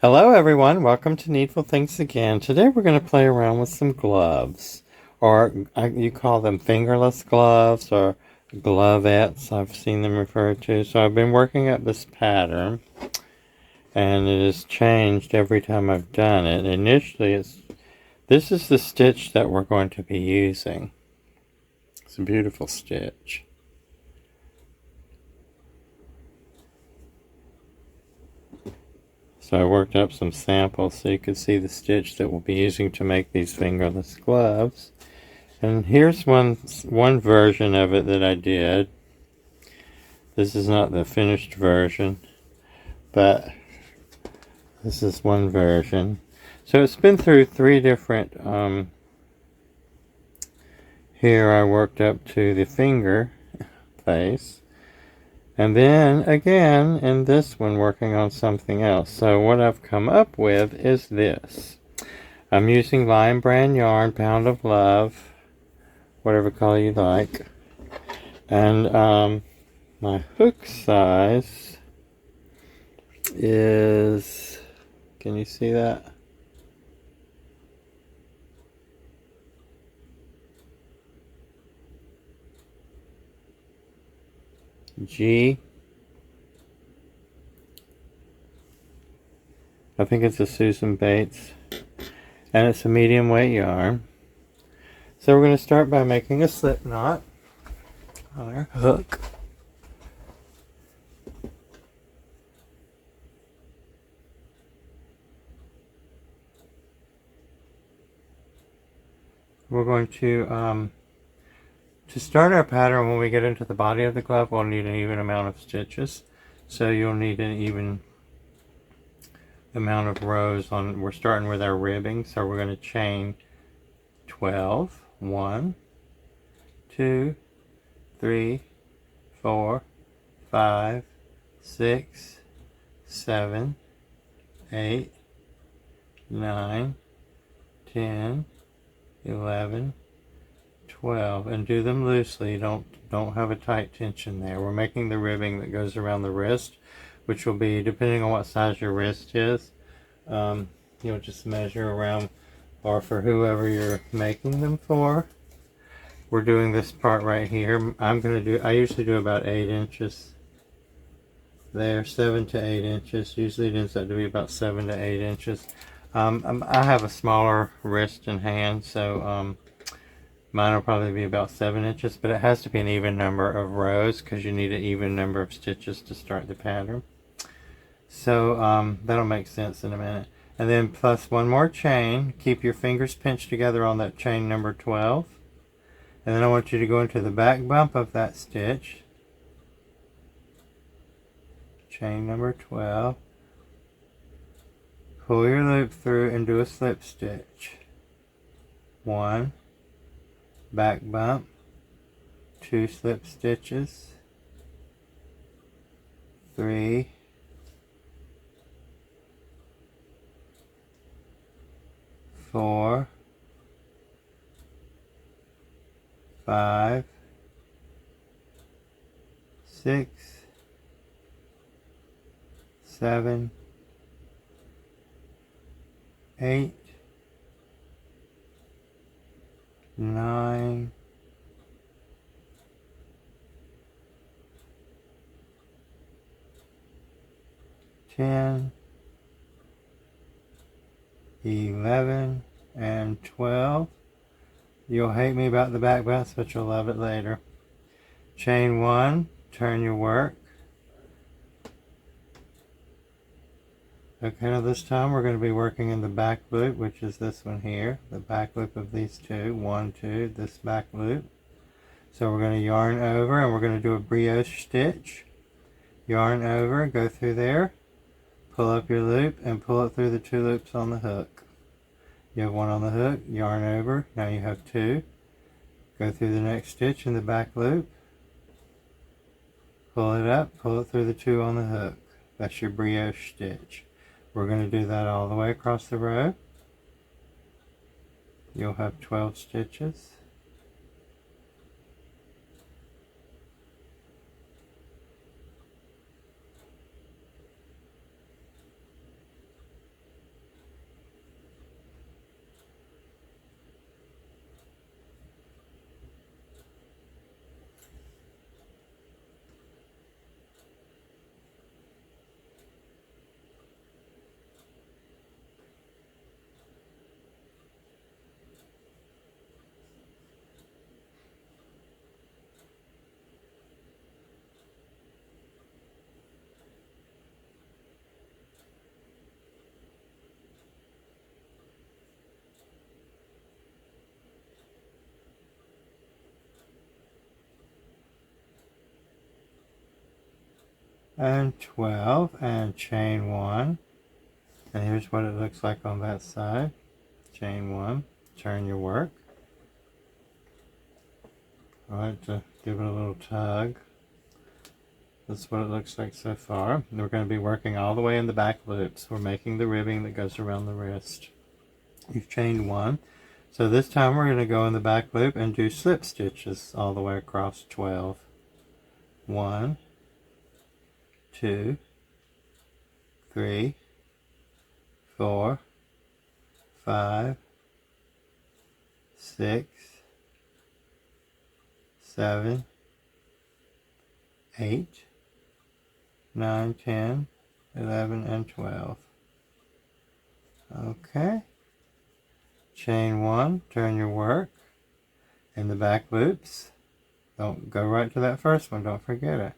Hello everyone, welcome to Needful Things again. Today we're going to play around with some gloves, or you call them fingerless gloves or glovettes, I've seen them referred to. So I've been working up this pattern and it has changed every time I've done it. Initially this is the stitch that we're going to be using. It's a beautiful stitch. So I worked up some samples so you could see the stitch that we'll be using to make these fingerless gloves. And here's one version of it that I did. This is not the finished version, but this is one version. So it's been through three different, here I worked up to the finger place. And then again in this one working on something else. So what I've come up with is this. I'm using Lion Brand yarn, Pound of Love, whatever color you like. And my hook size is, can you see that? G. I think it's a Susan Bates. And it's a medium weight yarn. So we're going to start by making a slip knot on our hook. We're going to start our pattern, when we get into the body of the glove, we'll need an even amount of stitches. So you'll need an even amount of rows on. We're starting with our ribbing, so we're going to chain 12. 1, 2, 3, 4, 5, 6, 7, 8, 9, 10, 11, 12, and do them loosely. Don't have a tight tension there. We're making the ribbing that goes around the wrist, which will be, depending on what size your wrist is, you'll just measure around, or for whoever you're making them for. We're doing this part right here. I usually do about 8 inches there, 7 to 8 inches. Usually it ends up to be about 7 to 8 inches. I have a smaller wrist and hand, so mine will probably be about 7 inches, but it has to be an even number of rows because you need an even number of stitches to start the pattern. So that'll make sense in a minute. And then plus one more chain. Keep your fingers pinched together on that chain number 12. And then I want you to go into the back bump of that stitch. Chain number 12. Pull your loop through and do a slip stitch. 1. Back bump. 2 slip stitches. 3. 4. 5. 6. 7. 8. 9. 10. 11 and 12. You'll hate me about the back bumps, but you'll love it later. Chain 1, turn your work. Okay, now this time we're going to be working in the back loop, which is this one here, the back loop of these two, 1, 2, this back loop. So we're going to yarn over and we're going to do a brioche stitch. Yarn over, go through there, pull up your loop and pull it through the 2 loops on the hook. You have 1 on the hook, yarn over, now you have 2. Go through the next stitch in the back loop, pull it up, pull it through the 2 on the hook. That's your brioche stitch. We're going to do that all the way across the row. You'll have 12 stitches. and 12 and chain 1. And here's what it looks like on that side. Chain 1, turn your work. I like to give it a little tug. That's what it looks like so far. And we're going to be working all the way in the back loops. We're making the ribbing that goes around the wrist. You've chained 1. So this time we're going to go in the back loop and do slip stitches all the way across 12. 1, 2, 3, 4, 5, 6, 7, 8, 9, 10, 11, and 12. Okay. Chain 1, turn your work in the back loops. Don't go right to that first one, don't forget it.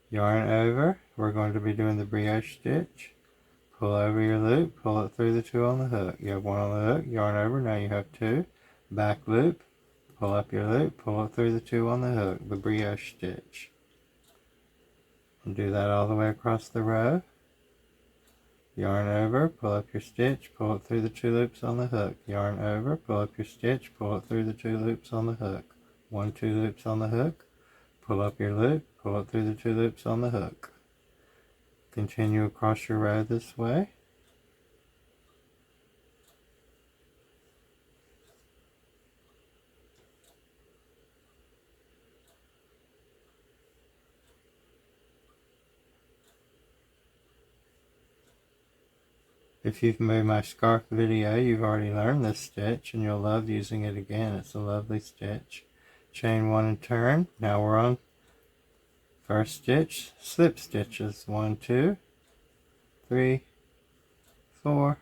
Yarn over, we're going to be doing the brioche stitch. Pull over your loop, pull it through the 2 on the hook. You have 1 on the hook, yarn over, now you have 2. Back loop, pull up your loop, pull it through the 2 on the hook, the brioche stitch. And do that all the way across the row. Yarn over, pull up your stitch, pull it through the 2 loops on the hook. Yarn over, pull up your stitch, pull it through the 2 loops on the hook. 1, 2 loops on the hook, pull up your loop, pull it through the 2 loops on the hook. Continue across your row this way. If you've made my scarf video, you've already learned this stitch and you'll love using it again. It's a lovely stitch. Chain 1 and turn. Now we're on first stitch, slip stitches. 1, 2, 3, 4,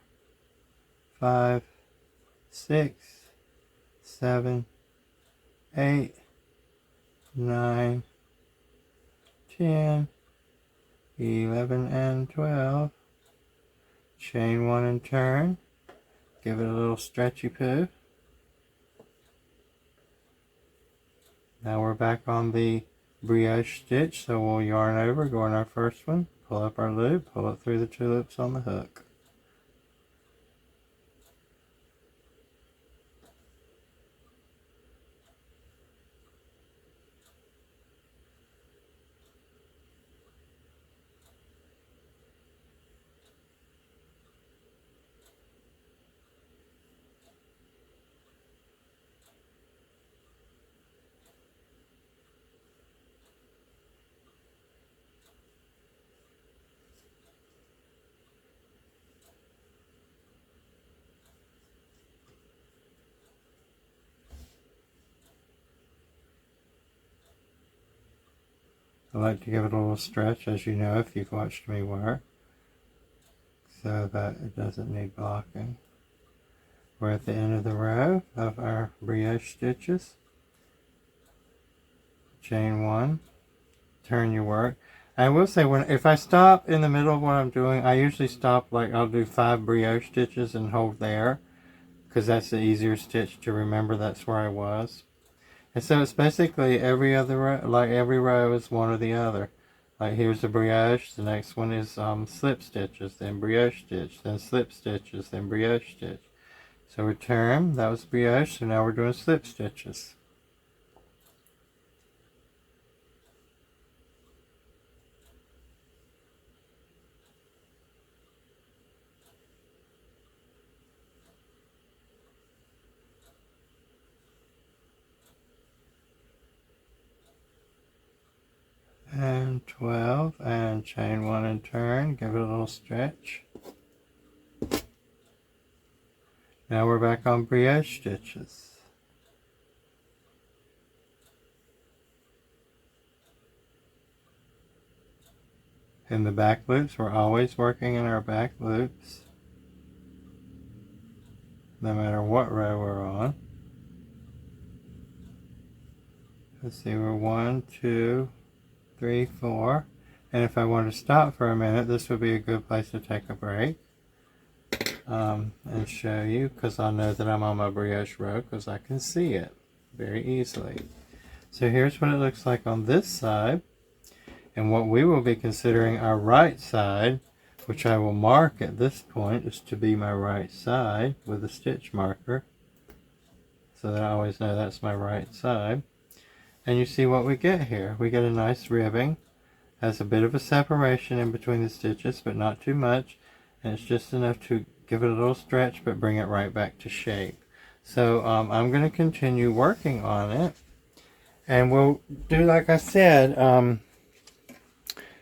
5, 6, 7, 8, 9, 10, 11, and 12. Chain 1 and turn. Give it a little stretchy poo. Now we're back on the brioche stitch, so we'll yarn over, go on our first one, pull up our loop, pull it through the 2 loops on the hook. I like to give it a little stretch, as you know if you've watched me work, so that it doesn't need blocking. We're at the end of the row of our brioche stitches. Chain 1, turn your work. I will say, if I stop in the middle of what I'm doing, I usually stop, like I'll do 5 brioche stitches and hold there, because that's the easier stitch to remember that's where I was. And so it's basically every other row, like every row is one or the other. Like here's the brioche, the next one is slip stitches, then brioche stitch, then slip stitches, then brioche stitch. So return, that was brioche, so now we're doing slip stitches. And 12, and chain 1 and turn, give it a little stretch. Now we're back on brioche stitches. In the back loops, we're always working in our back loops, no matter what row we're on. Let's see, we're 1, 2, 3, 4. And if I want to stop for a minute, this would be a good place to take a break and show you, because I know that I'm on my brioche row because I can see it very easily. So here's what it looks like on this side. And what we will be considering our right side, which I will mark at this point, is to be my right side with a stitch marker, so that I always know that's my right side. And you see what we get here. We get a nice ribbing. Has a bit of a separation in between the stitches, but not too much. And it's just enough to give it a little stretch, but bring it right back to shape. So I'm going to continue working on it. And we'll do, like I said,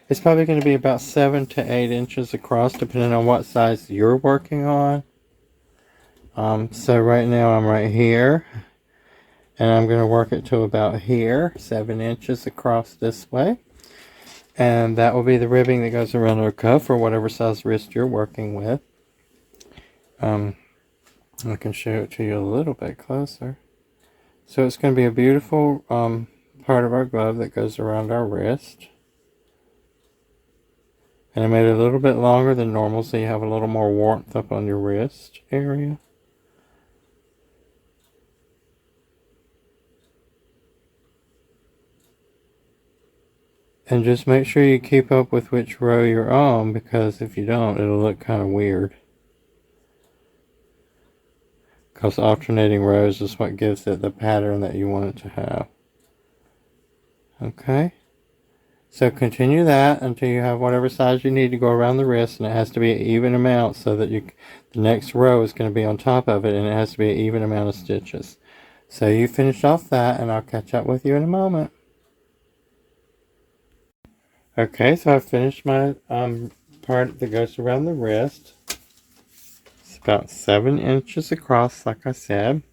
it's probably going to be about 7 to 8 inches across, depending on what size you're working on. So right now I'm right here. And I'm going to work it to about here, 7 inches across this way. And that will be the ribbing that goes around our cuff, or whatever size wrist you're working with. I can show it to you a little bit closer. So it's going to be a beautiful part of our glove that goes around our wrist. And I made it a little bit longer than normal, so you have a little more warmth up on your wrist area. And just make sure you keep up with which row you're on, because if you don't, it'll look kind of weird. Because alternating rows is what gives it the pattern that you want it to have. Okay? So continue that until you have whatever size you need to go around the wrist, and it has to be an even amount so that the next row is going to be on top of it, and it has to be an even amount of stitches. So you finish off that, and I'll catch up with you in a moment. Okay, so I've finished my part that goes around the wrist. It's about 7 inches across, like I said.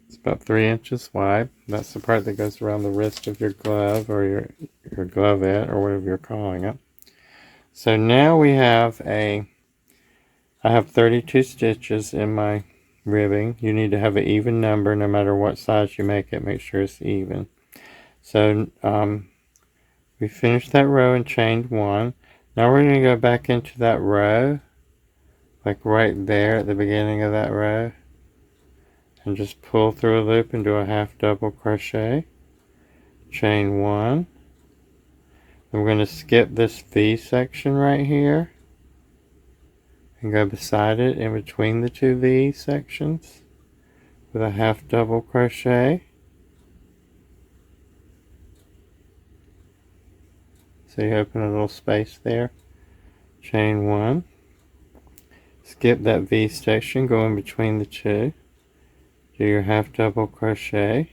It's about 3 inches wide. That's the part that goes around the wrist of your glove, or your glovette, or whatever you're calling it. So now we have I have 32 stitches in my ribbing. You need to have an even number no matter what size you make it. Make sure it's even. So we finished that row and chained 1. Now we're going to go back into that row, like right there at the beginning of that row, and just pull through a loop and do a half double crochet, chain 1. And we're going to skip this V section right here and go beside it in between the two V sections with a half double crochet. So you open a little space there, chain 1, skip that V section, go in between the two, do your half double crochet,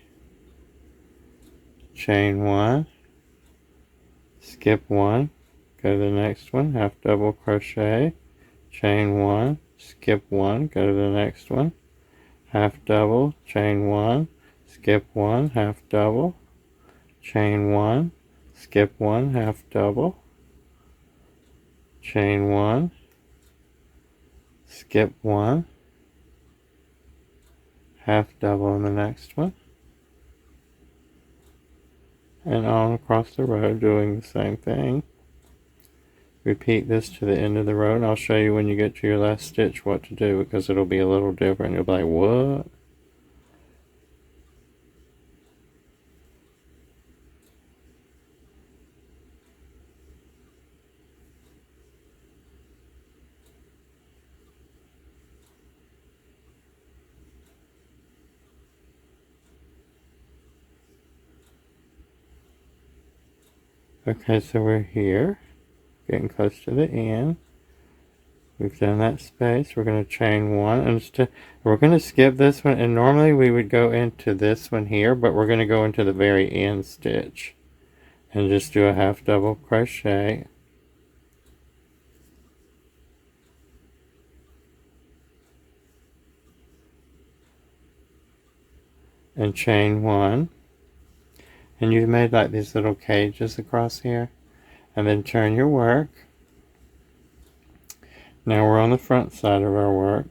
chain 1, skip 1, go to the next one, half double crochet, chain 1, skip 1, go to the next one, half double, chain 1, skip 1, half double, chain 1, skip 1, half double, chain 1, skip 1, half double in the next one, and on across the row doing the same thing. Repeat this to the end of the row, and I'll show you when you get to your last stitch what to do, because it'll be a little different. You'll be like, what? Okay, so we're here, getting close to the end. We've done that space. We're going to chain 1, and we're going to skip this one, and normally we would go into this one here, but we're going to go into the very end stitch and just do a half double crochet, and chain 1. And you've made like these little cages across here, and then turn your work. Now we're on the front side of our work.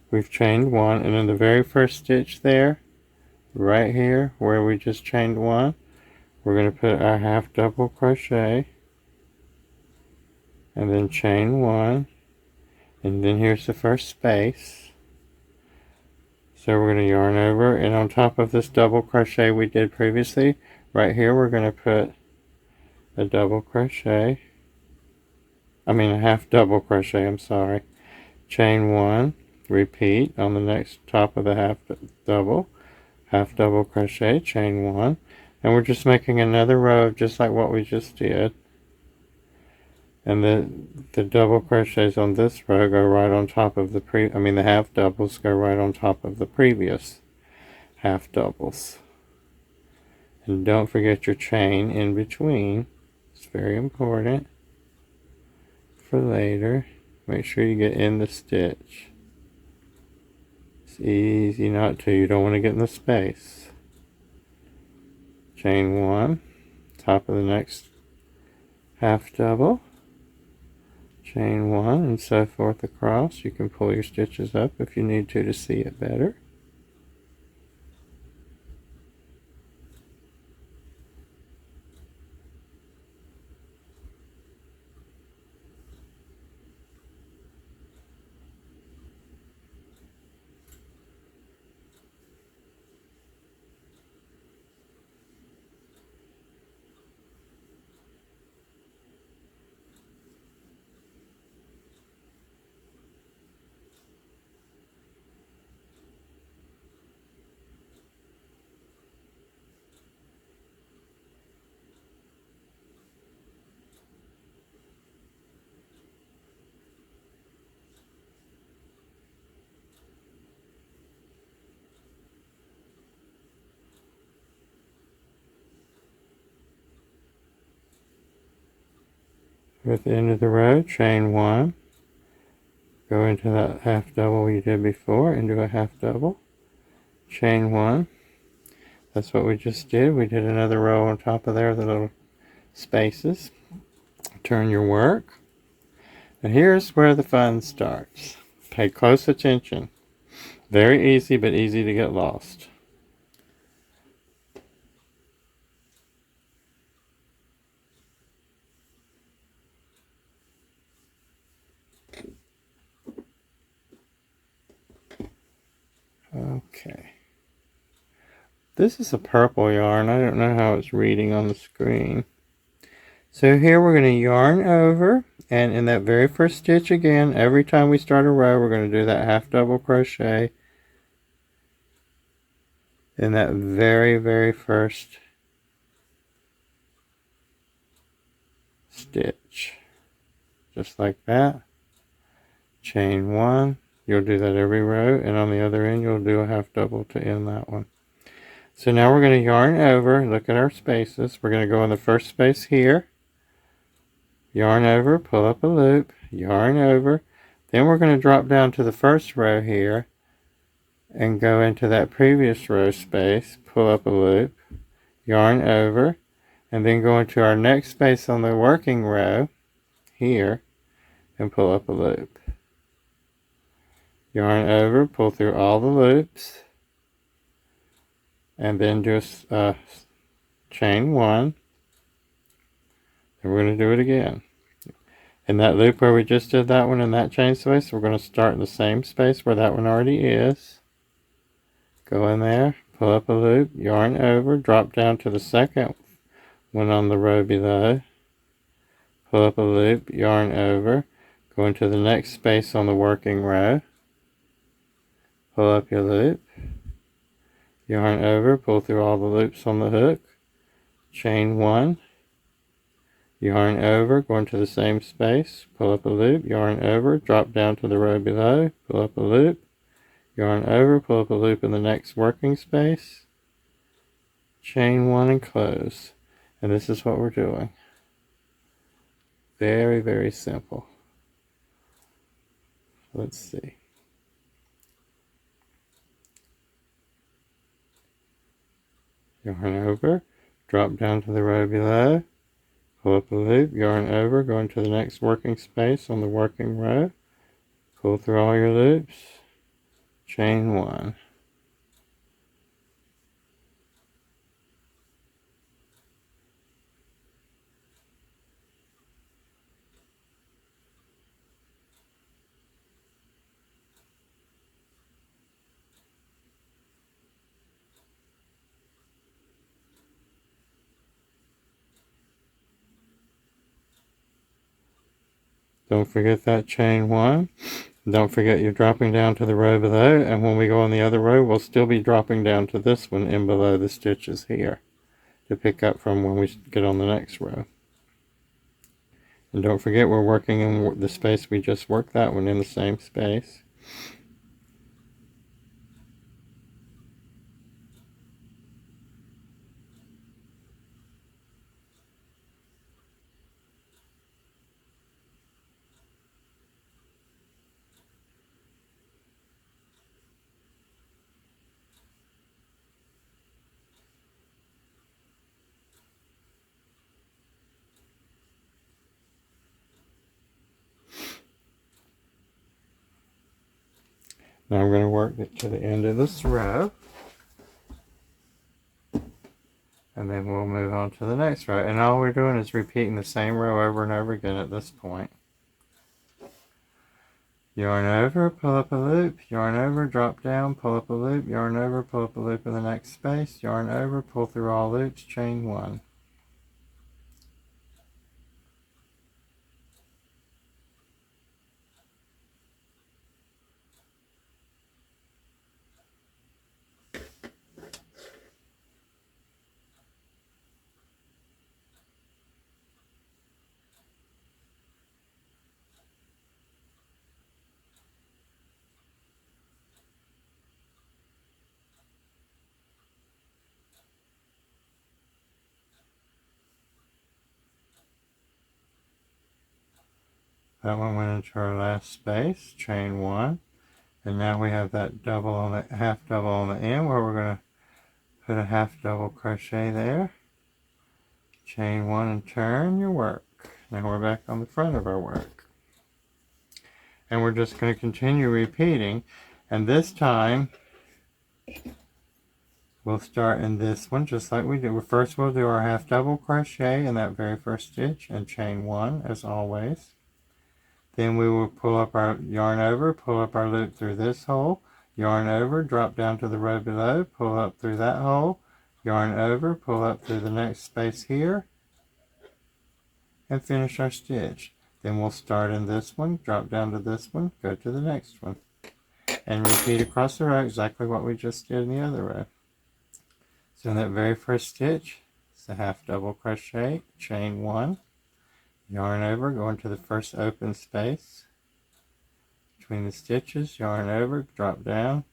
We've chained 1, and in the very first stitch there, right here where we just chained 1, we're going to put our half double crochet, and then chain 1, and then here's the first space. So we're going to yarn over, and on top of this double crochet we did previously, right here we're going to put a double crochet, a half double crochet, I'm sorry. Chain 1, repeat on the next top of the half double crochet, chain 1, and we're just making another row just like what we just did. And the double crochets on this row go right on top of the half doubles go right on top of the previous half doubles. And don't forget your chain in between. It's very important for later. Make sure you get in the stitch. It's easy not to. You don't want to get in the space. Chain 1, top of the next half double. Chain 1 and so forth across. You can pull your stitches up if you need to see it better. At the end of the row, chain 1, go into that half double you did before, into a half double, chain 1. That's what we just did. We did another row on top of there, the little spaces. Turn your work. And here's where the fun starts. Pay close attention. Very easy, but easy to get lost. Okay. This is a purple yarn. I don't know how it's reading on the screen. So here we're going to yarn over, and in that very first stitch again, every time we start a row, we're going to do that half double crochet in that very, very first stitch. Just like that. Chain 1. You'll do that every row, and on the other end you'll do a half double to end that one. So now we're going to yarn over. Look at our spaces. We're going to go in the first space here, yarn over, pull up a loop, yarn over. Then we're going to drop down to the first row here and go into that previous row space, pull up a loop, yarn over, and then go into our next space on the working row here and pull up a loop. Yarn over, pull through all the loops, and then do a chain 1, and we're going to do it again. In that loop where we just did that one in that chain space, we're going to start in the same space where that one already is. Go in there, pull up a loop, yarn over, drop down to the second one on the row below, pull up a loop, yarn over, go into the next space on the working row, pull up your loop, yarn over, pull through all the loops on the hook, chain 1, yarn over, go into the same space, pull up a loop, yarn over, drop down to the row below, pull up a loop, yarn over, pull up a loop in the next working space, chain 1 and close. And this is what we're doing. Very, very simple. Let's see. Yarn over, drop down to the row below, pull up a loop, yarn over, go into the next working space on the working row, pull through all your loops, chain 1. Don't forget that chain 1. Don't forget you're dropping down to the row below, and when we go on the other row, we'll still be dropping down to this one in below the stitches here to pick up from when we get on the next row. And don't forget we're working in the space we just worked that one in, the same space. Now I'm going to work it to the end of this row. And then we'll move on to the next row. And all we're doing is repeating the same row over and over again at this point. Yarn over, pull up a loop, yarn over, drop down, pull up a loop, yarn over, pull up a loop in the next space, yarn over, pull through all loops, chain 1. That one went into our last space, chain 1. And now we have that double on the half double on the end where we're going to put a half double crochet there. Chain 1 and turn your work. Now we're back on the front of our work. And we're just going to continue repeating. And this time, we'll start in this one just like we did. First we'll do our half double crochet in that very first stitch and chain 1 as always. Then we will pull up our yarn over, pull up our loop through this hole, yarn over, drop down to the row below, pull up through that hole, yarn over, pull up through the next space here, and finish our stitch. Then we'll start in this one, drop down to this one, go to the next one, and repeat across the row exactly what we just did in the other row. So in that very first stitch, it's a half double crochet, chain 1, yarn over, go into the first open space between the stitches, yarn over, drop down,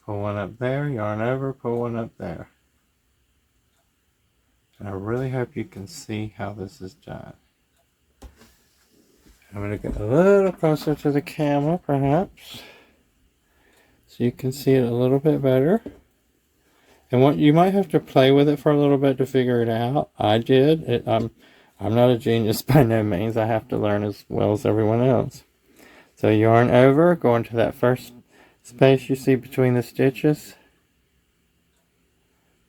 pull one up there, yarn over, pull one up there. And I really hope you can see how this is done. I'm going to get a little closer to the camera perhaps so you can see it a little bit better. And what you might have to play with it for a little bit to figure it out. I did. I'm not a genius by no means. I have to learn as well as everyone else. So yarn over, go into that first space you see between the stitches.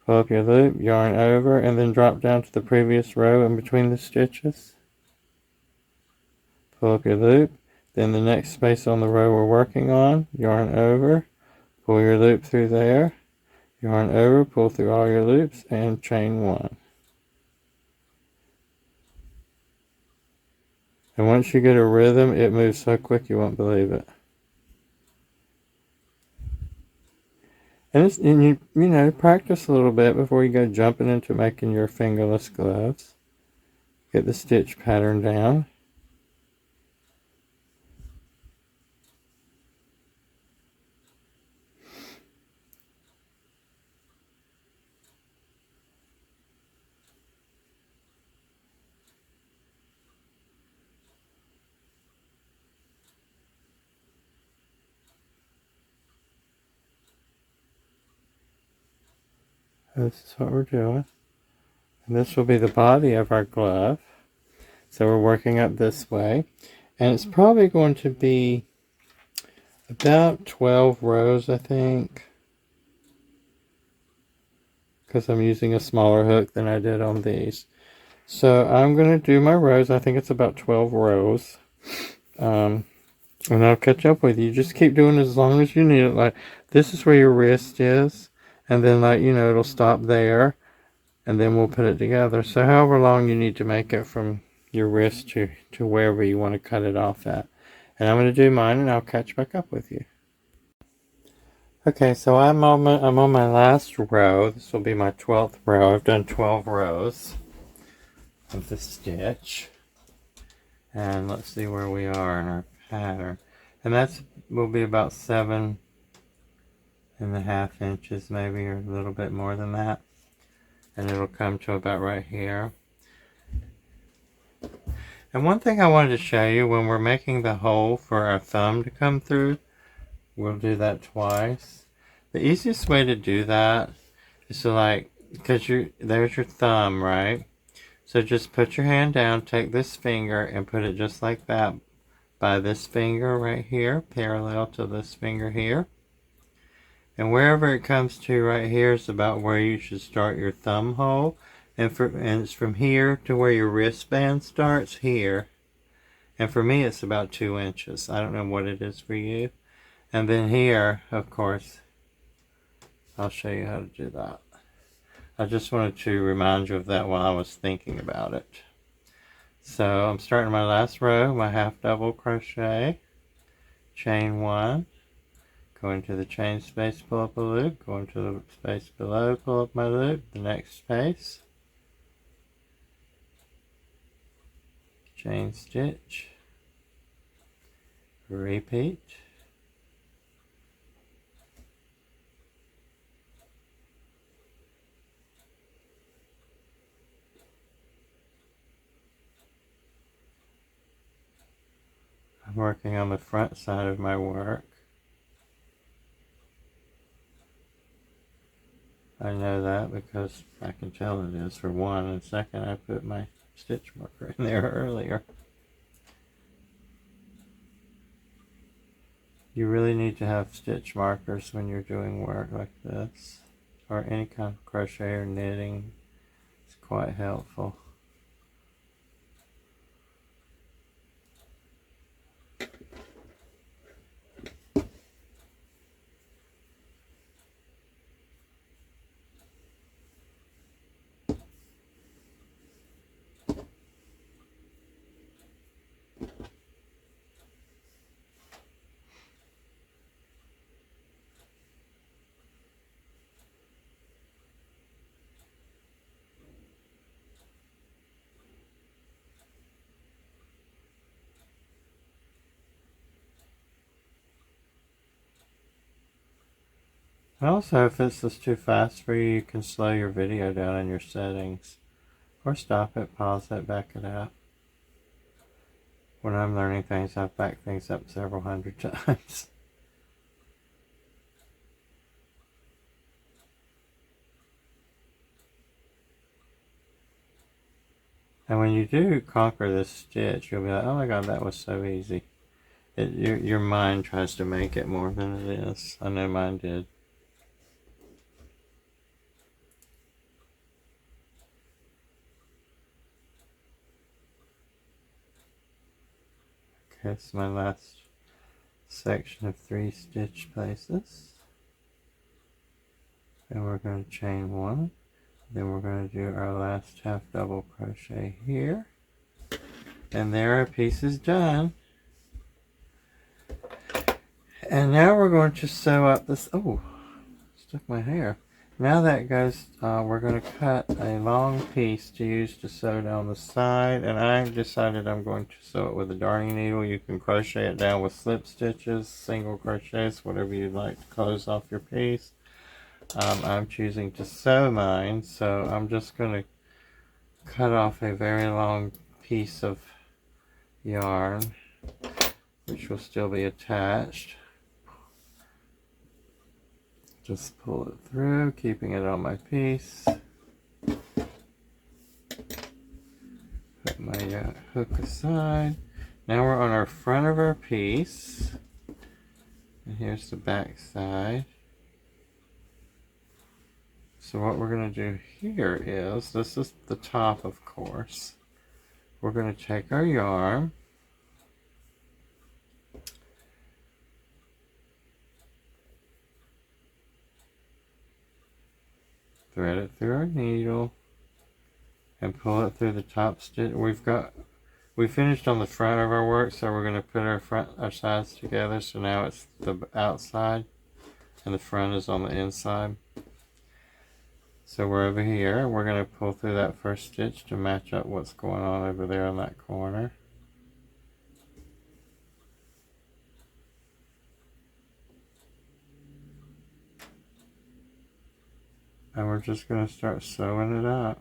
Pull up your loop, yarn over, and then drop down to the previous row in between the stitches. Pull up your loop, then the next space on the row we're working on, yarn over, pull your loop through there, yarn over, pull through all your loops, and chain 1. And once you get a rhythm, it moves so quick you won't believe it. And you know, practice a little bit before you go jumping into making your fingerless gloves. Get the stitch pattern down. This is what we're doing. And this will be the body of our glove. So we're working up this way. And it's probably going to be about 12 rows, I think. Because I'm using a smaller hook than I did on these. So I'm going to do my rows. I think it's about 12 rows. And I'll catch up with you. Just keep doing it as long as you need it. Like, this is where your wrist is. And then, like, you know, it'll stop there. And then we'll put it together. So however long you need to make it from your wrist to wherever you want to cut it off at. And I'm going to do mine, and I'll catch back up with you. Okay, so I'm on my last row. This will be my 12th row. I've done 12 rows of the stitch. And let's see where we are in our pattern. And that will be about 7.5 inches, maybe, or a little bit more than that. And it'll come to about right here. And one thing I wanted to show you, when we're making the hole for our thumb to come through, we'll do that twice. The easiest way to do that is to because there's your thumb, right? So just put your hand down, take this finger and put it just like that by this finger right here, parallel to this finger here. And wherever it comes to right here is about where you should start your thumb hole. And it's from here to where your wristband starts here. And for me, it's about 2 inches. I don't know what it is for you. And then here, of course, I'll show you how to do that. I just wanted to remind you of that while I was thinking about it. So I'm starting my last row, my half double crochet, chain 1, go into the chain space, pull up a loop, go into the space below, pull up my loop, the next space, chain stitch, repeat, I'm working on the front side of my work. I know that because I can tell it is, for one, and second, I put my stitch marker in there earlier. You really need to have stitch markers when you're doing work like this, or any kind of crochet or knitting. It's quite helpful. Also, if this is too fast for you, you can slow your video down in your settings. Or stop it, pause it, back it up. When I'm learning things, I've backed things up several hundred times. And when you do conquer this stitch, you'll be like, oh my god, that was so easy. Your mind tries to make it more than it is. I know mine did. Okay, it's my last section of 3 stitch places. And we're going to chain 1. Then we're going to do our last half double crochet here. And there, our piece is done. And now we're going to sew up this, oh, stuck my hair. Now that goes, we're going to cut a long piece to use to sew down the side. And I decided I'm going to sew it with a darning needle. You can crochet it down with slip stitches, single crochets, whatever you'd like to close off your piece. I'm choosing to sew mine, so I'm just going to cut off a very long piece of yarn, which will still be attached. Just pull it through, keeping it on my piece. Put my hook aside. Now we're on our front of our piece. And here's the back side. So what we're going to do here is, this is the top, of course. We're going to take our yarn, thread it through our needle, and pull it through the top stitch. We've got We finished on the front of our work, so we're going to put our sides together. So now it's the outside and the front is on the inside. So we're over here. We're going to pull through that first stitch to match up what's going on over there in that corner. And we're just going to start sewing it up.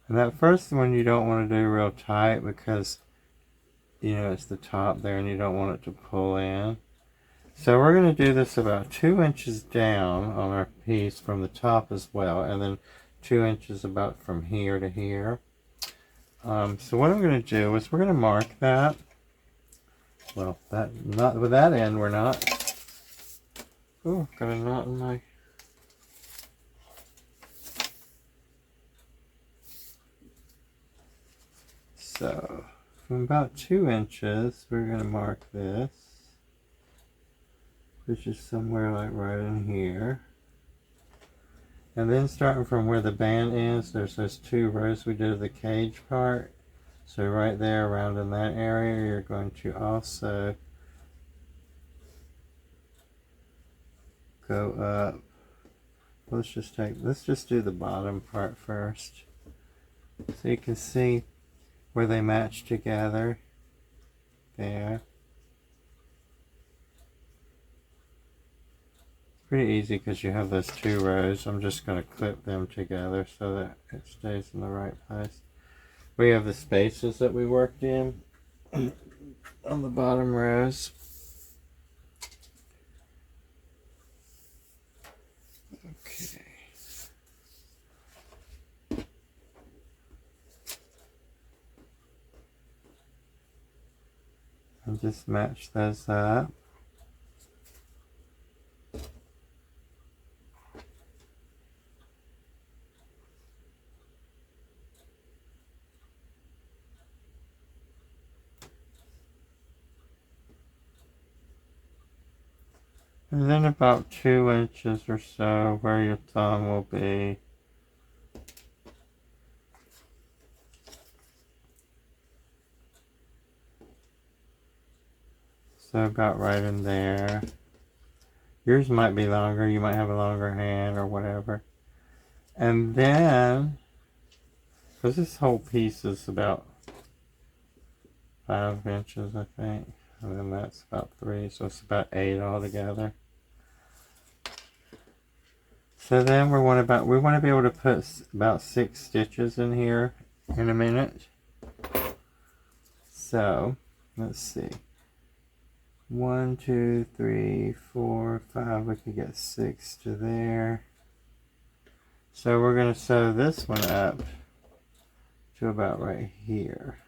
And that first one you don't want to do real tight because, you know, it's the top there and you don't want it to pull in. So we're going to do this about 2 inches down on our piece from the top as well, and then 2 inches about from here to here. So what I'm going to do is we're going to mark that. Well, not with that end we're not. Oh, got a knot in my... So from about 2 inches we're going to mark this, which is somewhere like right in here. And then starting from where the band is, there's those 2 rows we did of the cage part. So right there around in that area you're going to also go up. Let's just do the bottom part first. So you can see where they match together. There. Pretty easy because you have those 2 rows. I'm just going to clip them together so that it stays in the right place. We have the spaces that we worked in on the bottom rows. Okay. And just match those up. And then about 2 inches or so where your thumb will be. So about right in there. Yours might be longer, you might have a longer hand or whatever. And then, because this whole piece is about 5 inches, I think. And then that's about 3, so it's about 8 altogether. So then we want to be able to put about 6 stitches in here in a minute. So let's see, 1, 2, 3, 4, 5. We could get 6 to there. So we're going to sew this one up to about right here,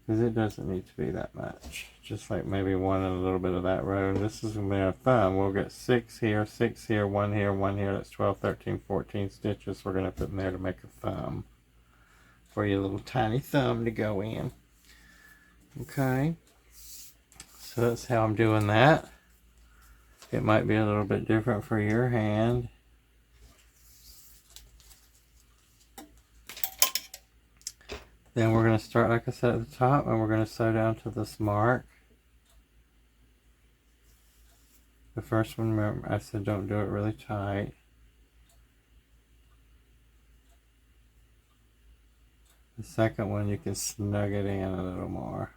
because it doesn't need to be that much. Just like maybe 1 and a little bit of that row. And this is going to be our thumb. We'll get 6 here, 6 here, 1 here, 1 here. That's 12, 13, 14 stitches we're going to put in there to make a thumb. For your little tiny thumb to go in. Okay. So that's how I'm doing that. It might be a little bit different for your hand. Then we're going to start, like I said, at the top, and we're going to sew down to this mark. The first one, remember, I said don't do it really tight. The second one, you can snug it in a little more.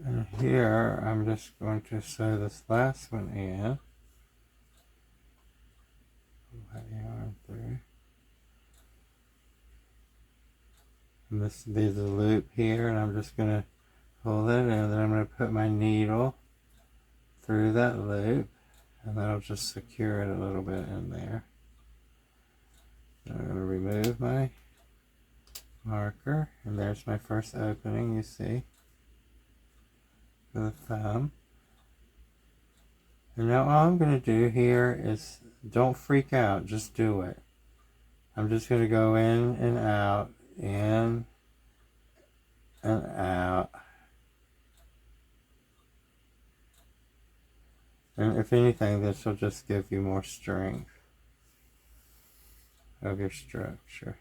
And here, I'm just going to sew this last one in. Pull that yarn through. And this will be the loop here, and I'm just going to pull it, and then I'm going to put my needle through that loop, and that'll just secure it a little bit in there. I'm going to remove my marker, and there's my first opening, you see, for the thumb. And now all I'm going to do here is, don't freak out, just do it. I'm just going to go in and out, in and out. And if anything, this will just give you more strength of your structure.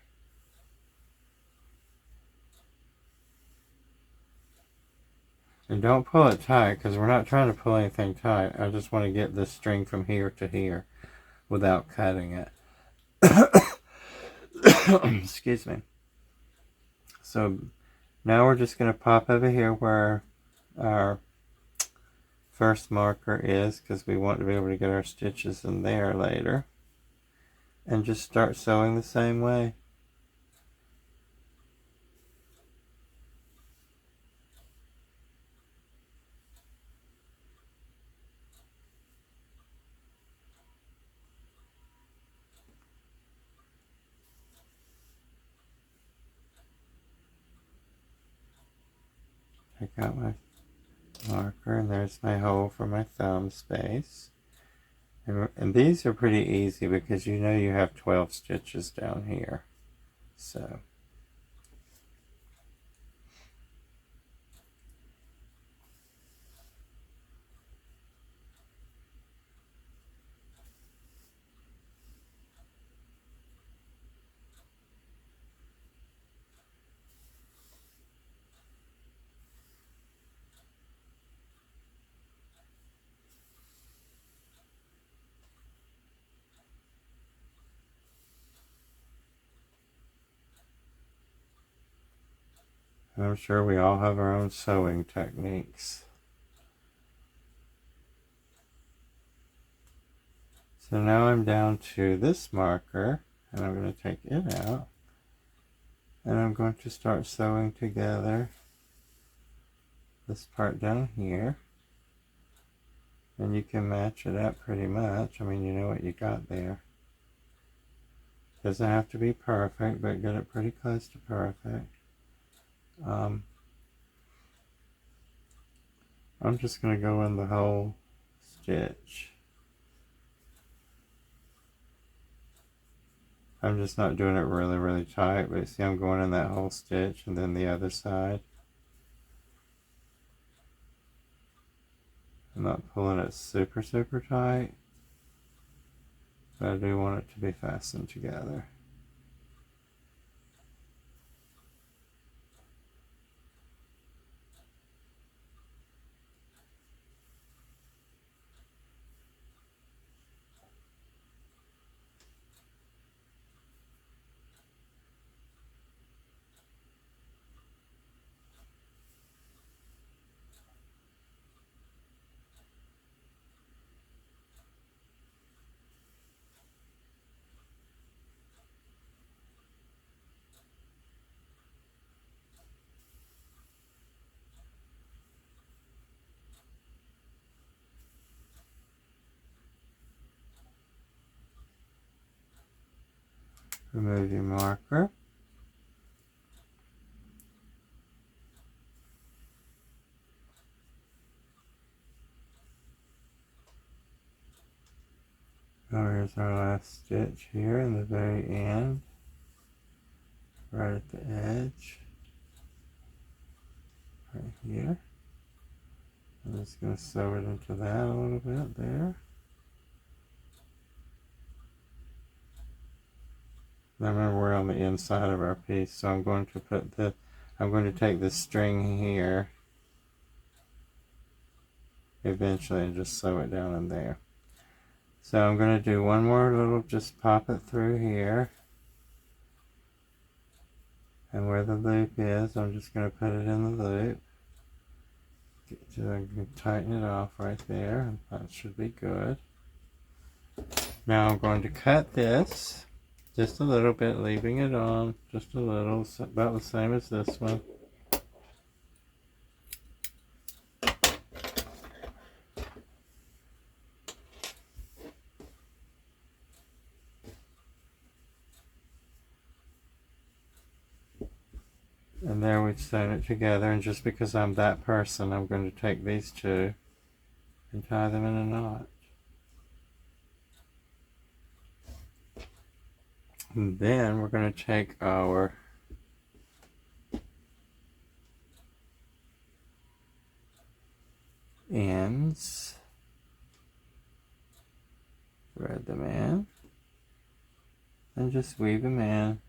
And don't pull it tight, because we're not trying to pull anything tight. I just want to get this string from here to here without cutting it. Excuse me. So now we're just going to pop over here where our first marker is, because we want to be able to get our stitches in there later. And just start sewing the same way. Take out my marker, and there's my hole for my thumb space. And these are pretty easy because you know you have 12 stitches down here. So I'm sure we all have our own sewing techniques. So now I'm down to this marker, and I'm going to take it out, and I'm going to start sewing together this part down here. And you can match it up pretty much. I mean, you know what you got there. Doesn't have to be perfect, but get it pretty close to perfect. I'm just going to go in the whole stitch. I'm just not doing it really, really tight, but see, I'm going in that whole stitch, and then the other side. I'm not pulling it super, super tight, but I do want it to be fastened together. Remove your marker. Oh, here's our last stitch here in the very end, right at the edge, right here. I'm just going to sew it into that a little bit there. Now remember, we're on the inside of our piece, so I'm going to take this string here eventually and just sew it down in there. So I'm going to do one more little, just pop it through here. And where the loop is, I'm just going to put it in the loop. Tighten it off right there, and that should be good. Now I'm going to cut this. Just a little bit, leaving it on, just a little, about the same as this one. And there we've sewn it together, and just because I'm that person, I'm going to take these two and tie them in a knot. And then we're going to take our ends, thread them in, and just weave them in.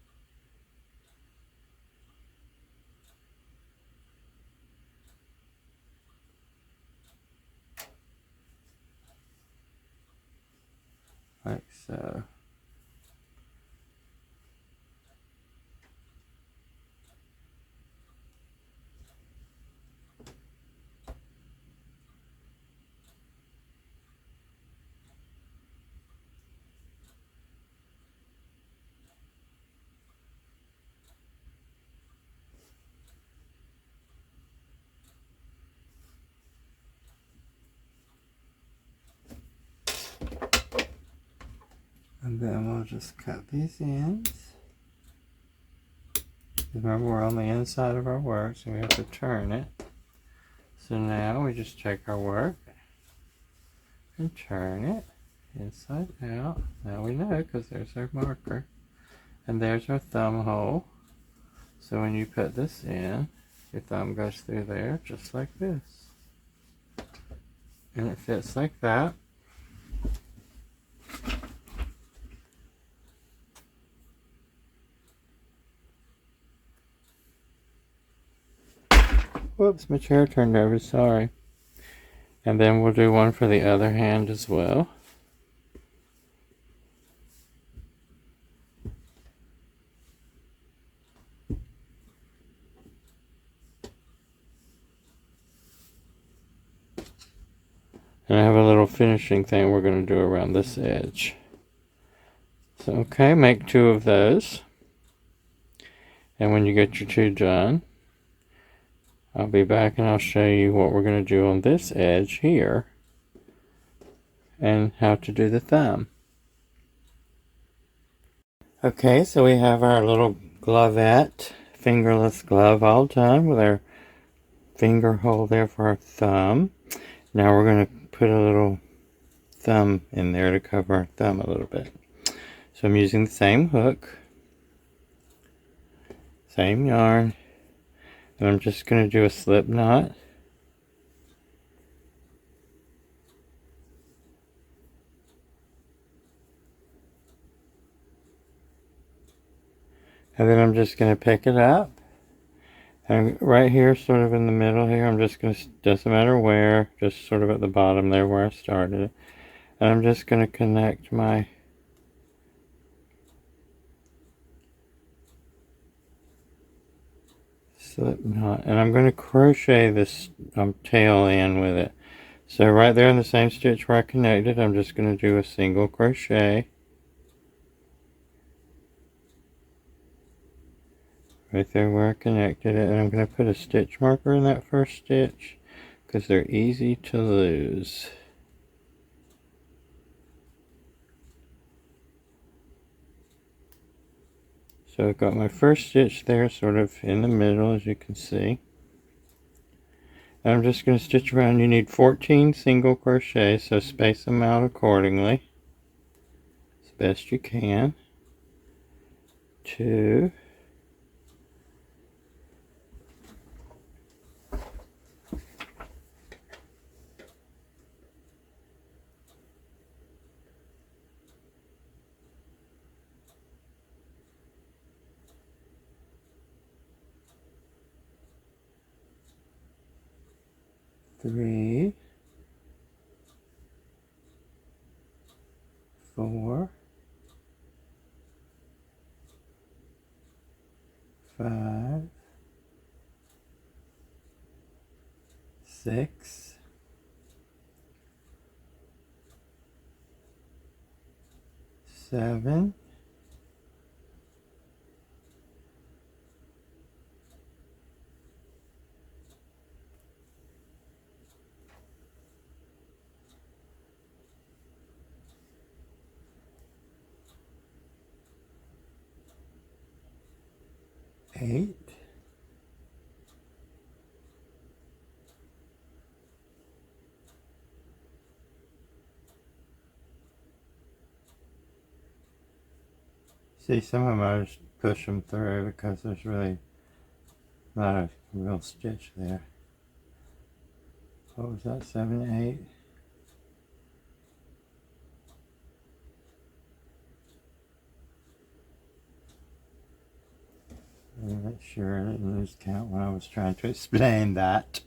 Like so. And then we'll just cut these ends. Remember, we're on the inside of our work, so we have to turn it. So now we just take our work and turn it inside out. Now we know because there's our marker. And there's our thumb hole. So when you put this in, your thumb goes through there just like this. And it fits like that. Whoops, my chair turned over, sorry. And then we'll do one for the other hand as well. And I have a little finishing thing we're going to do around this edge. So, okay, make 2 of those. And when you get your 2 done, I'll be back and I'll show you what we're going to do on this edge here. And how to do the thumb. Okay, so we have our little glovette, fingerless glove all done with our finger hole there for our thumb. Now we're going to put a little thumb in there to cover our thumb a little bit. So I'm using the same hook, same yarn, and I'm just going to do a slip knot. And then I'm just going to pick it up. And right here, sort of in the middle here, I'm just going to, doesn't matter where, just sort of at the bottom there where I started it. And I'm just going to connect my slip knot. And I'm going to crochet this tail in with it. So right there in the same stitch where I connected, I'm just going to do a single crochet. Right there where I connected it, and I'm going to put a stitch marker in that first stitch because they're easy to lose. So I've got my first stitch there sort of in the middle, as you can see. And I'm just going to stitch around. You need 14 single crochets, so space them out accordingly as best you can. 2, 3, 4, 5, 6, 7, 8. See, some of them I just push them through because there's really not a real stitch there. What was that, 7, 8? Make sure I didn't lose count when I was trying to explain that.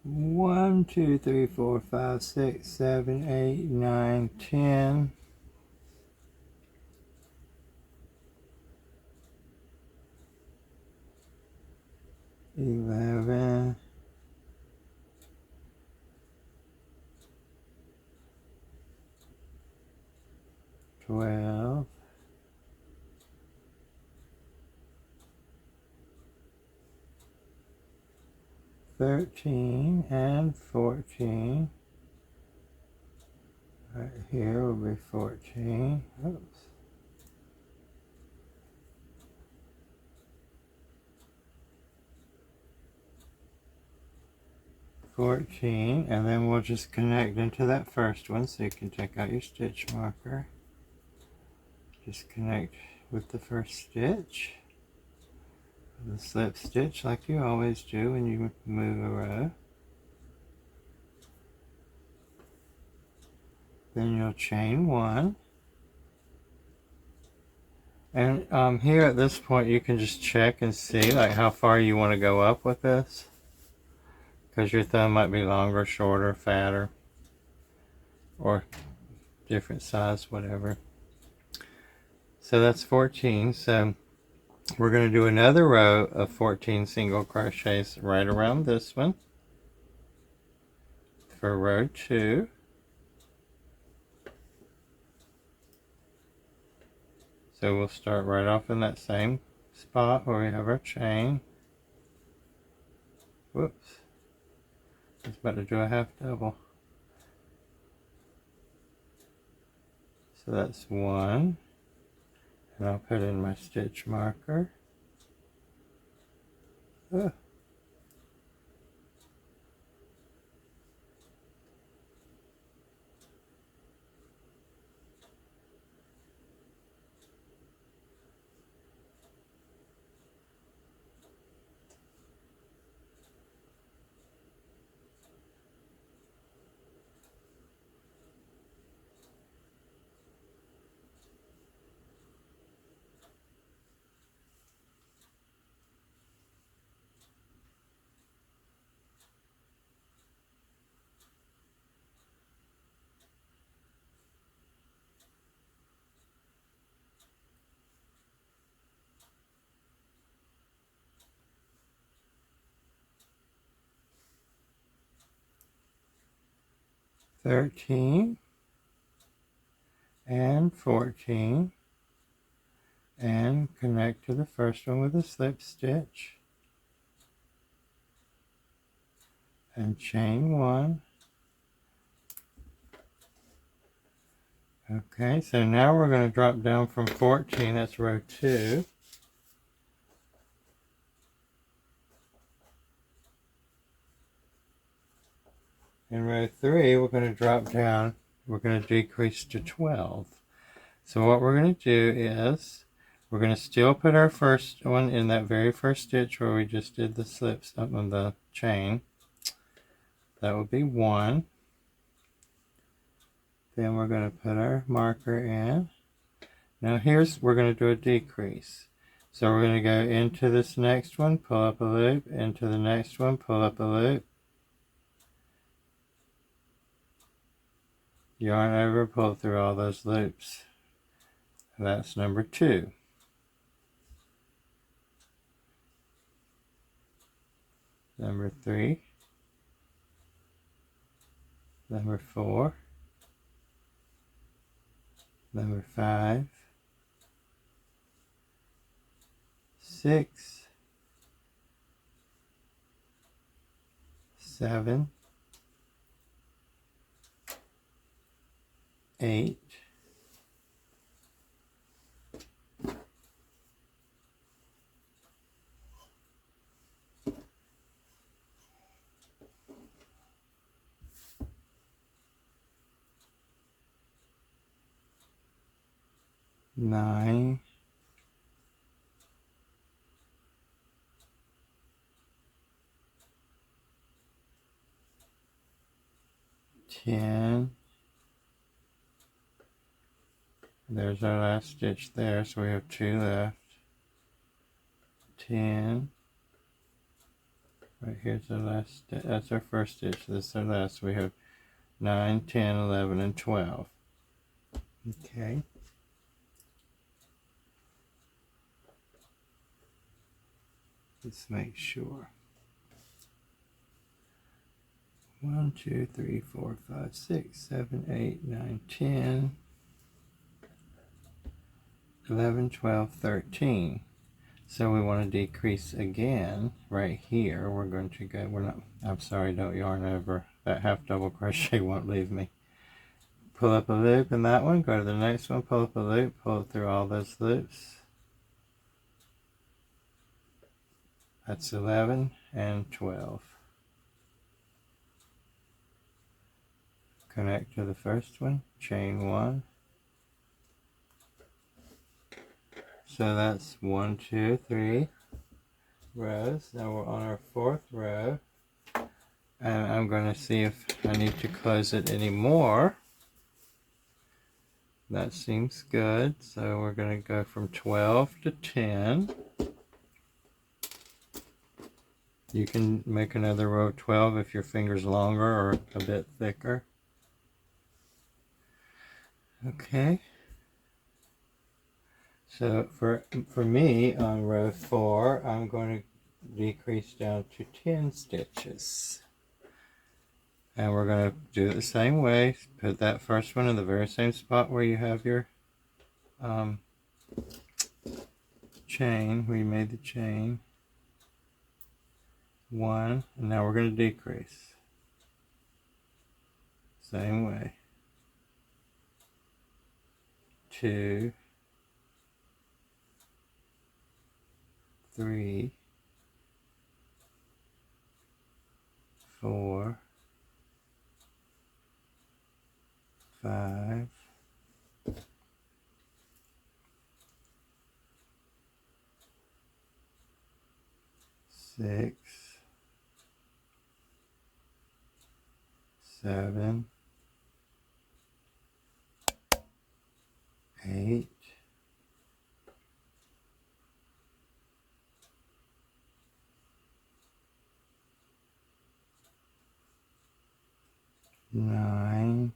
1, 2, 3, 4, 5, 6, 7, 8, 9, 10. 11. 12. 13 and 14. Right here will be 14. Oops. 14, and then we'll just connect into that first one, so you can take out your stitch marker. Just connect with the first stitch, the slip stitch like you always do when you move a row. Then you'll chain 1. And here at this point you can just check and see like how far you want to go up with this, because your thumb might be longer, shorter, fatter, or different size, whatever. So that's 14. So we're going to do another row of 14 single crochets right around this one for row 2. So we'll start right off in that same spot where we have our chain. Whoops. I was about to do a half double. So that's 1. And I'll put in my stitch marker. 13 and 14, and connect to the first one with a slip stitch and chain 1. Okay, so now we're going to drop down from 14, that's row 2. In row 3, we're going to drop down, we're going to decrease to 12. So what we're going to do is, we're going to still put our first one in that very first stitch where we just did the slips up on the chain. That would be 1. Then we're going to put our marker in. Now we're going to do a decrease. So we're going to go into this next one, pull up a loop, into the next one, pull up a loop. Yarn over, pull through all those loops. That's number 2. Number 3. Number 4. Number 5. 6. 7. 8. 9, 10. There's our last stitch there, so we have 2 left. 10. Right here's the last stitch. That's our first stitch. This is our last. We have 9, 10, 11, and 12. Okay. Let's make sure. 1, 2, 3, 4, 5, 6, 7, 8, 9, 10, 11, 12, 13. So we want to decrease again right here. We're going to go, I'm sorry, don't yarn over. That half double crochet won't leave me. Pull up a loop in that one, go to the next one, pull up a loop, pull it through all those loops. That's 11 and 12. Connect to the first one, chain 1. So that's 1, 2, 3 rows. Now we're on our 4th row. And I'm going to see if I need to close it anymore. That seems good. So we're going to go from 12 to 10. You can make another row of 12 if your finger's longer or a bit thicker. Okay. So for me on row 4, I'm going to decrease down to 10 stitches. And we're going to do it the same way. Put that first one in the very same spot where you have your chain, where you made the chain. 1, and now we're going to decrease. Same way. 2, 3, 4, 5, 6, 7, 8, 9,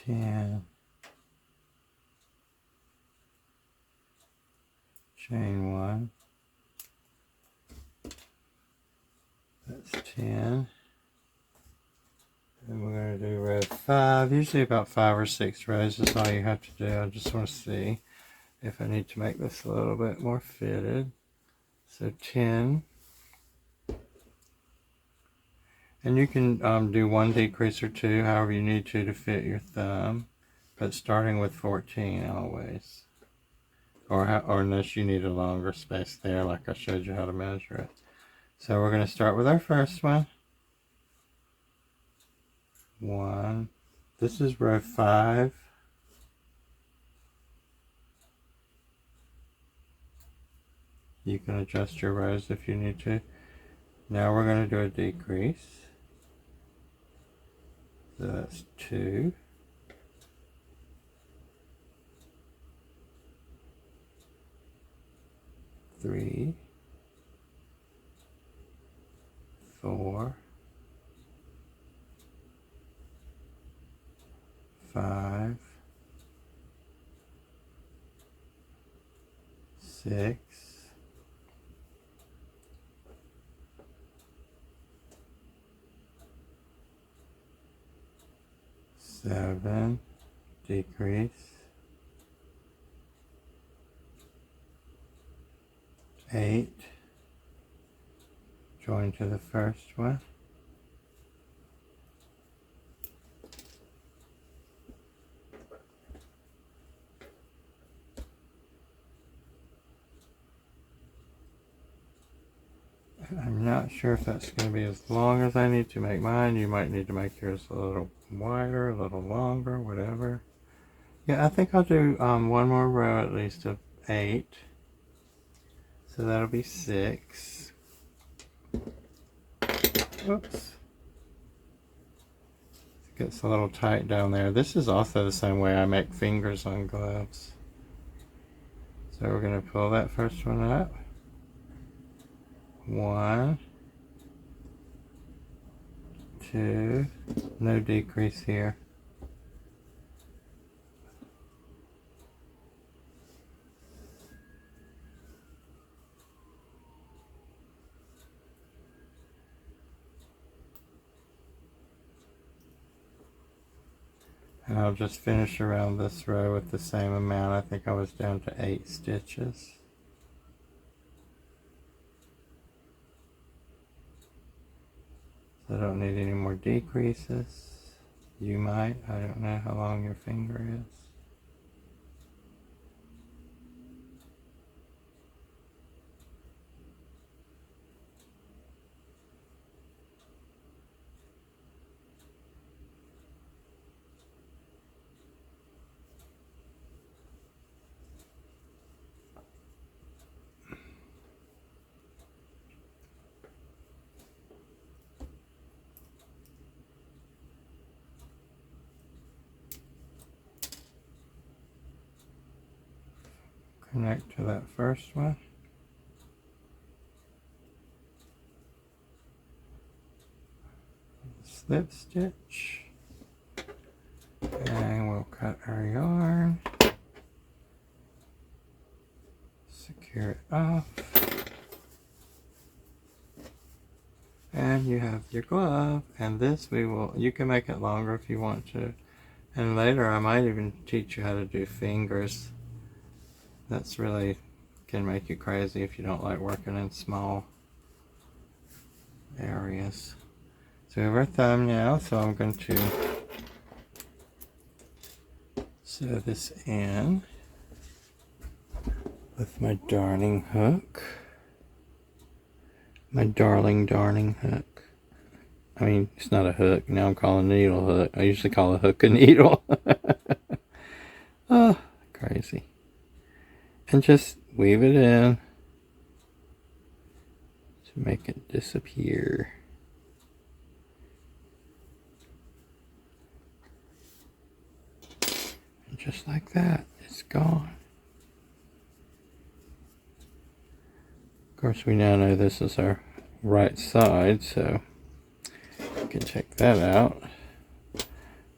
10, chain 1, that's 10, and we're going to do row 5, usually about 5 or 6 rows is all you have to do. I just want to see if I need to make this a little bit more fitted. So 10, and you can do 1 decrease or 2, however you need to fit your thumb, but starting with 14 always. Or unless you need a longer space there, like I showed you how to measure it. So we're going to start with our first one. 1. This is row 5. You can adjust your rows if you need to. Now we're going to do a decrease. So that's 2. 3, 4, 5, 6, 7, decrease, 8, join to the first one, I'm not sure if that's going to be as long as I need to make mine. You might need to make yours a little wider, a little longer, whatever. Yeah, I think I'll do one more row at least of 8. So that'll be 6. Oops. It gets a little tight down there. This is also the same way I make fingers on gloves. So we're going to pull that first one up. 1, 2, no decrease here. And I'll just finish around this row with the same amount. I think I was down to 8 stitches. So I don't need any more decreases. You might. I don't know how long your finger is. Connect to that first one. Slip stitch. And we'll cut our yarn. Secure it off. And you have your glove. And this you can make it longer if you want to. And later I might even teach you how to do fingers. That's really can make you crazy if you don't like working in small areas. So we have our thumb now, so I'm going to sew this in with my darning hook. My darling darning hook. I mean, it's not a hook. Now I'm calling a needle hook. I usually call a hook a needle. Oh, crazy. And just weave it in to make it disappear. And just like that, it's gone. Of course, we now know this is our right side, so I can check that out.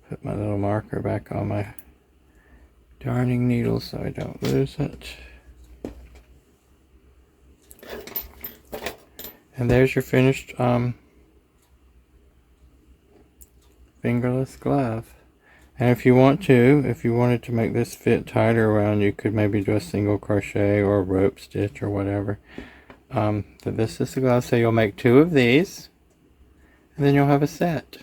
Put my little marker back on my darning needle so I don't lose it. And there's your finished fingerless glove. And if you wanted to make this fit tighter around, you could maybe do a single crochet or a rope stitch or whatever. But this is the glove, so you'll make 2 of these, and then you'll have a set.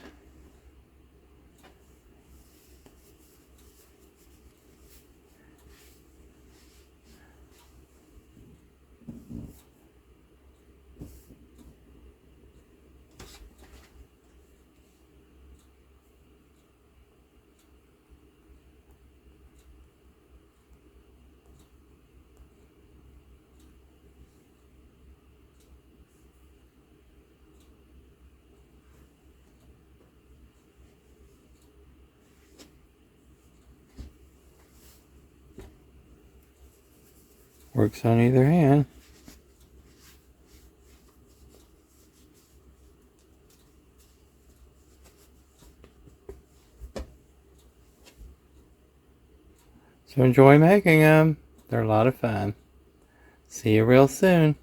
Works on either hand. So enjoy making them. They're a lot of fun. See you real soon.